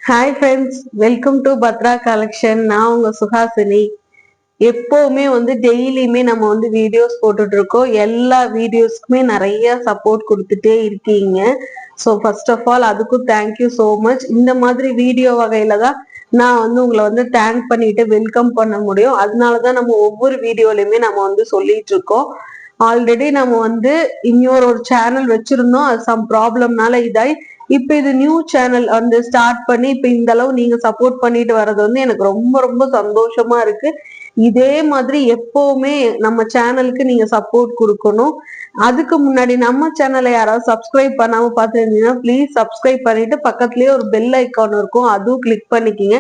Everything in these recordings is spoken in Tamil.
Hi friends, welcome to Bhadra collection. நான் உங்க சுஹாசினி. எப்பவுமே டெய்லியுமே நம்ம வீடியோஸ் போட்டுட்டு இருக்கோம். எல்லா வீடியோஸ்க்குமே நிறைய சப்போர்ட் கொடுத்துட்டே இருக்கீங்க. ஸோ ஃபர்ஸ்ட் ஆஃப் ஆல் அதுக்கும் தேங்க்யூ ஸோ மச். இந்த மாதிரி வீடியோ வகையில தான் நான் உங்களை தேங்க் பண்ணிட்டு வெல்கம் பண்ண முடியும். அதனாலதான் நம்ம ஒவ்வொரு வீடியோலையுமே நம்ம சொல்லிட்டு இருக்கோம். ஆல்ரெடி நம்ம இன்னொரு சேனல் வச்சிருந்தோம். அது சம் ப்ராப்ளம்னால இதாய் இப்ப இது நியூ சேனல் ஸ்டார்ட் பண்ணி இப்ப இந்த அளவு நீங்க சப்போர்ட் பண்ணிட்டு வர்றது எனக்கு ரொம்ப ரொம்ப சந்தோஷமா இருக்கு. இதே மாதிரி எப்பவுமே நம்ம சேனலுக்கு நீங்க சப்போர்ட் கொடுக்கணும். அதுக்கு முன்னாடி நம்ம சேனலை யாராவது சப்ஸ்கிரைப் பண்ணாம பார்த்துருந்தீங்கன்னா ப்ளீஸ் சப்ஸ்கிரைப் பண்ணிட்டு பக்கத்துலயே ஒரு பெல் ஐக்கான் இருக்கும், அதுவும் கிளிக் பண்ணிக்கிங்க.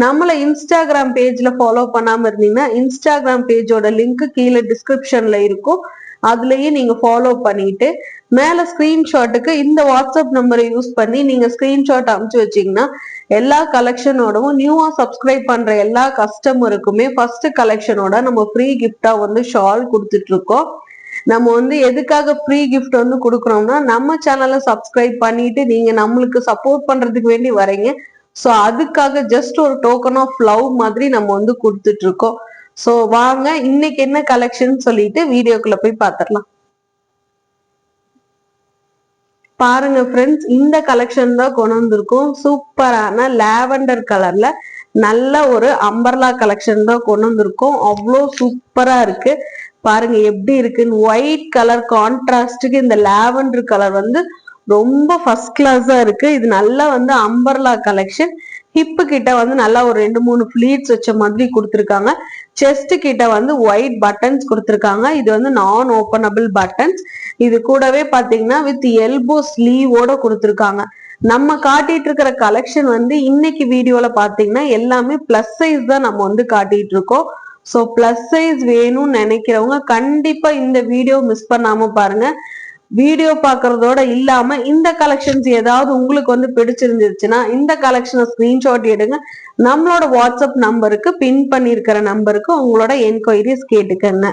நம்மள இன்ஸ்டாகிராம் பேஜ்ல ஃபாலோ பண்ணாம இருந்தீங்கன்னா இன்ஸ்டாகிராம் பேஜோட லிங்க் கீழே டிஸ்கிரிப்ஷன்ல இருக்கும், அதுலயும் நீங்க ஃபாலோ பண்ணிட்டு மேல ஸ்கிரீன்ஷாட்டுக்கு இந்த வாட்ஸ்அப் நம்பரை யூஸ் பண்ணி நீங்க ஸ்கிரீன்ஷாட் அனுப்பிச்சு வச்சீங்கன்னா எல்லா கலெக்ஷனோடவும் நியூவா சப்ஸ்கிரைப் பண்ற எல்லா கஸ்டமருக்குமே ஃபர்ஸ்ட் கலெக்ஷனோட நம்ம ஃப்ரீ கிஃப்டா ஷால் கொடுத்துட்டு இருக்கோம். நம்ம எதுக்காக ஃப்ரீ கிஃப்ட் கொடுக்குறோம்னா நம்ம சேனலை சப்ஸ்கிரைப் பண்ணிட்டு நீங்க நம்மளுக்கு சப்போர்ட் பண்றதுக்கு வேண்டி வரீங்க. ஸோ அதுக்காக ஜஸ்ட் ஒரு டோக்கன் ஆஃப் லவ் மாதிரி நம்ம கொடுத்துட்டு இருக்கோம். ஸோ வாங்க இன்னைக்கு என்ன கலெக்ஷன் சொல்லிட்டு வீடியோக்குள்ள போய் பார்த்துடலாம். பாருங்க ஃப்ரெண்ட்ஸ், இந்த கலெக்ஷன் தான் கொண்டு வந்திருக்கோம். சூப்பரான லாவெண்டர் கலர்ல நல்ல ஒரு அம்பர்லா கலெக்ஷன் தான் கொண்டு வந்திருக்கோம். அவ்வளோ சூப்பரா இருக்கு. பாருங்க எப்படி இருக்குன்னு. ஒயிட் கலர் கான்ட்ராஸ்டுக்கு இந்த லாவெண்டர் கலர் ரொம்ப ஃபர்ஸ்ட் கிளாஸா இருக்கு. இது நல்லா அம்பர்லா கலெக்ஷன். ஹிப்பு கிட்ட நல்லா ஒரு 2-3 ஃபிளீட்ஸ் வச்ச மாதிரி கொடுத்துருக்காங்க. செஸ்ட் கிட்ட ஒயிட் பட்டன்ஸ் கொடுத்துருக்காங்க. இது நான் ஓபனபிள் பட்டன்ஸ். இது கூடவே பாத்தீங்கன்னா வித் எல்போ ஸ்லீவோட கொடுத்துருக்காங்க. நம்ம காட்டிட்டு இருக்கிற கலெக்ஷன் இன்னைக்கு வீடியோல பாத்தீங்கன்னா எல்லாமே பிளஸ் சைஸ் தான் நம்ம காட்டிட்டு இருக்கோம். ஸோ பிளஸ் சைஸ் வேணும்னு நினைக்கிறவங்க கண்டிப்பா இந்த வீடியோ மிஸ் பண்ணாம பாருங்க. வீடியோ பாக்குறதோட இல்லாம இந்த கலெக்ஷன்ஸ் ஏதாவது உங்களுக்கு பிடிச்சிருந்துச்சுன்னா இந்த கலெக்ஷனை ஸ்கிரீன்ஷாட் எடுங்க. நம்மளோட வாட்ஸ்அப் நம்பருக்கு பின் பண்ணிருக்கிற நம்பருக்கு உங்களோட என்கொயரிஸ் கேட்டுக்கங்க.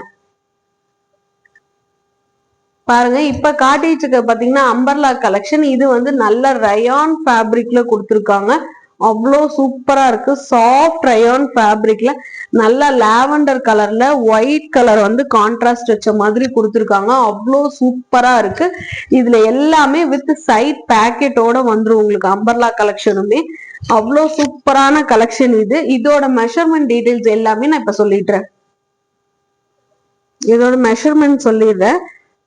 பாருங்க, இப்ப காட்டிட்டு இருக்க பாத்தீங்கன்னா அம்பர்லா கலெக்ஷன். இது நல்ல ரயான் ஃபேப்ரிக்ல கொடுத்துருக்காங்க. அவ்வளோ சூப்பரா இருக்கு. சாஃப்ட் ரயான் ஃபேப்ரிக்ல நல்ல லாவெண்டர் கலர்ல ஒயிட் கலர் கான்ட்ராஸ்ட் வச்ச மாதிரி கொடுத்துருக்காங்க. அவ்வளோ சூப்பரா இருக்கு. இதுல எல்லாமே வித் சைட் பேக்கெட்டோட வந்துரும் உங்களுக்கு அம்பர்லா கலெக்ஷனுமே. அவ்வளோ சூப்பரான கலெக்ஷன் இது. இதோட மெஷர்மெண்ட் டீடைல்ஸ் எல்லாமே நான் இப்ப சொல்லிடுறேன். இதோட மெஷர்மெண்ட் சொல்லிடுறேன்.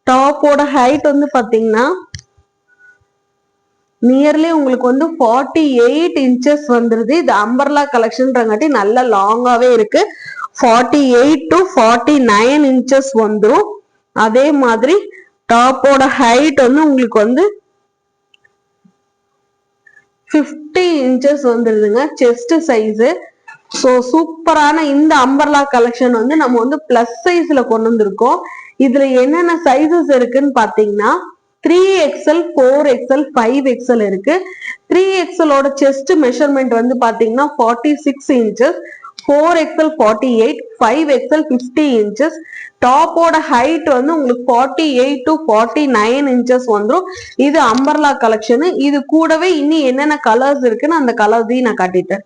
டாப்போட ஹைட் பாத்தீங்கன்னா நியர்லி உங்களுக்கு 48 இன்ச்சஸ் வந்துருது. இது அம்பர்லா கலெக்ஷன்ங்காட்டி நல்ல லாங்காவே இருக்கு. 48 to 49 இன்ச்சஸ் வந்துரும். அதே மாதிரி டாப்போட ஹைட் உங்களுக்கு 50 இன்ச்சஸ் வந்துருதுங்க செஸ்ட் சைஸ். ஸோ சூப்பரான இந்த அம்பர்லா கலெக்ஷன் நம்ம பிளஸ் சைஸ்ல கொண்டு வந்திருக்கோம். இதுல என்னென்ன சைசஸ் இருக்குன்னு பாத்தீங்கன்னா 3XL, 4XL, 5XL இருக்கு. 3XL ஓட செஸ்ட் மெஷர்மெண்ட் பாத்தீங்கன்னா 46 inches, 4XL 48, 5XL 50 inches. டாப்போட height உங்களுக்கு 48 to 49 இன்ச்சஸ் வந்துடும். இது அம்பர்லா கலெக்ஷன். இது கூடவே இனி என்னென்ன கலர்ஸ் இருக்குன்னு அந்த கலர்ஸையும் நான் காட்டிட்டேன்.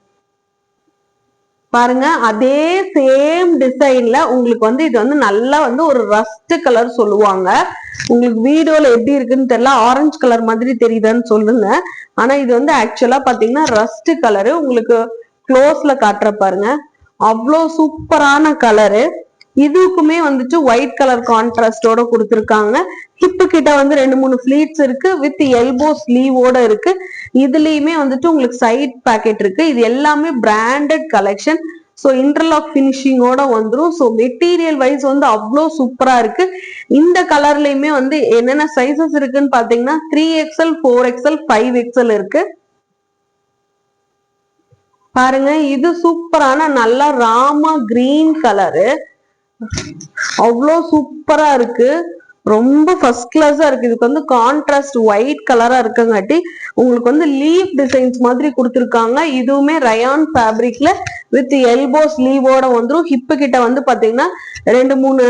பாருங்க, அதே சேம் டிசைன்ல உங்களுக்கு இது நல்லா ஒரு ரஸ்ட் கலர் சொல்லுவாங்க. உங்களுக்கு வீடியோல எப்படி இருக்குன்னு தெரியல, ஆரஞ்சு கலர் மாதிரி தெரியுதான்னு சொல்லுங்க. ஆனா இது ஆக்சுவலா பாத்தீங்கன்னா ரஸ்ட் கலரு. உங்களுக்கு க்ளோஸ்ல காட்டுற பாருங்க, அவ்வளோ சூப்பரான கலரு. இதுக்குமே ஒயிட் கலர் கான்ட்ராஸ்டோட கொடுத்துருக்காங்க. ஹிப்பு கிட்ட 2-3 ஃபிளீட்ஸ் இருக்கு வித் எல்போ ஸ்லீவோட இருக்கு. இதுலயுமே உங்களுக்கு சைட் பாக்கெட் இருக்கு. இது எல்லாமே பிராண்டட் கலெக்ஷன். ஸோ இன்டர்லாக் பினிஷிங்கோட வந்துடும். ஸோ மெட்டீரியல் வைஸ் அவ்வளோ சூப்பரா இருக்கு. இந்த கலர்லயுமே என்னென்ன சைசஸ் இருக்குன்னு பாத்தீங்கன்னா 3XL, 4XL, 5XL இருக்கு. பாருங்க, இது சூப்பரான நல்ல ராமா கிரீன் கலரு. அவ்வளோ சூப்பரா இருக்கு. ரொம்ப ஃபர்ஸ்ட் கிளாஸா இருக்கு. இதுக்கு கான்ட்ராஸ்ட் ஒயிட் கலரா இருக்கங்காட்டி உங்களுக்கு லீஃப் டிசைன்ஸ் மாதிரி கொடுத்துருக்காங்க. இதுவுமே ரயான் ஃபேப்ரிக்ல வித் எல்போ ஸ்லீவோட வந்துடும். ஹிப்பு கிட்ட பாத்தீங்கன்னா 2-3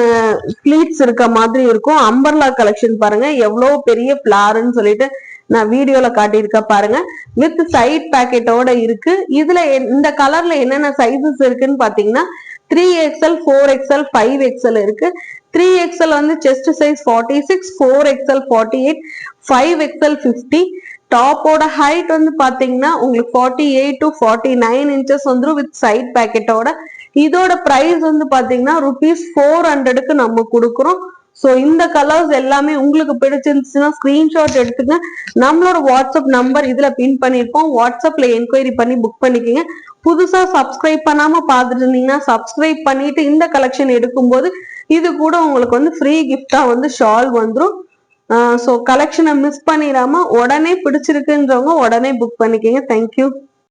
ஃபிளீட்ஸ் இருக்க மாதிரி இருக்கும். அம்பர்லா கலெக்ஷன் பாருங்க எவ்வளவு பெரிய பிளார்ன்னு சொல்லிட்டு நான் வீடியோல காட்டியிருக்க பாருங்க. வித் சைட் பாக்கெட்டோட இருக்கு. இதுல இந்த கலர்ல என்னென்ன சைசஸ் இருக்குன்னு பாத்தீங்கன்னா 3XL, 4XL, 5XL இருக்கு. 3XL வந்து chest size 46, 4XL 48, 5XL 50. டாப்போட height வந்து பாத்தீங்கன்னா உங்களுக்கு 48 to 49 inches வந்துரும் வித் சைட் பாக்கெட்டோட. இதோட பிரைஸ் வந்து பாத்தீங்கன்னா ₹400க்கு நம்ம கொடுக்குறோம். ஸோ இந்த கலர்ஸ் எல்லாமே உங்களுக்கு பிடிச்சிருந்துச்சுன்னா ஸ்கிரீன்ஷாட் எடுத்துங்க. நம்மளோட வாட்ஸ்அப் நம்பர் இதுல பின் பண்ணிருப்போம். வாட்ஸ்அப்ல என்கொயரி பண்ணி புக் பண்ணிக்கோங்க. புதுசா சப்ஸ்கிரைப் பண்ணாம பார்த்துட்டு இருந்தீங்கன்னா சப்ஸ்கிரைப் பண்ணிட்டு இந்த கலெக்ஷன் எடுக்கும்போது இது கூட உங்களுக்கு வந்து ஃப்ரீ கிஃப்டா வந்து ஷால் வந்துடும். ஸோ கலெக்ஷனை மிஸ் பண்ணிடாம உடனே பிடிச்சிருக்குன்றவங்க உடனே புக் பண்ணிக்கோங்க. தேங்க்யூ.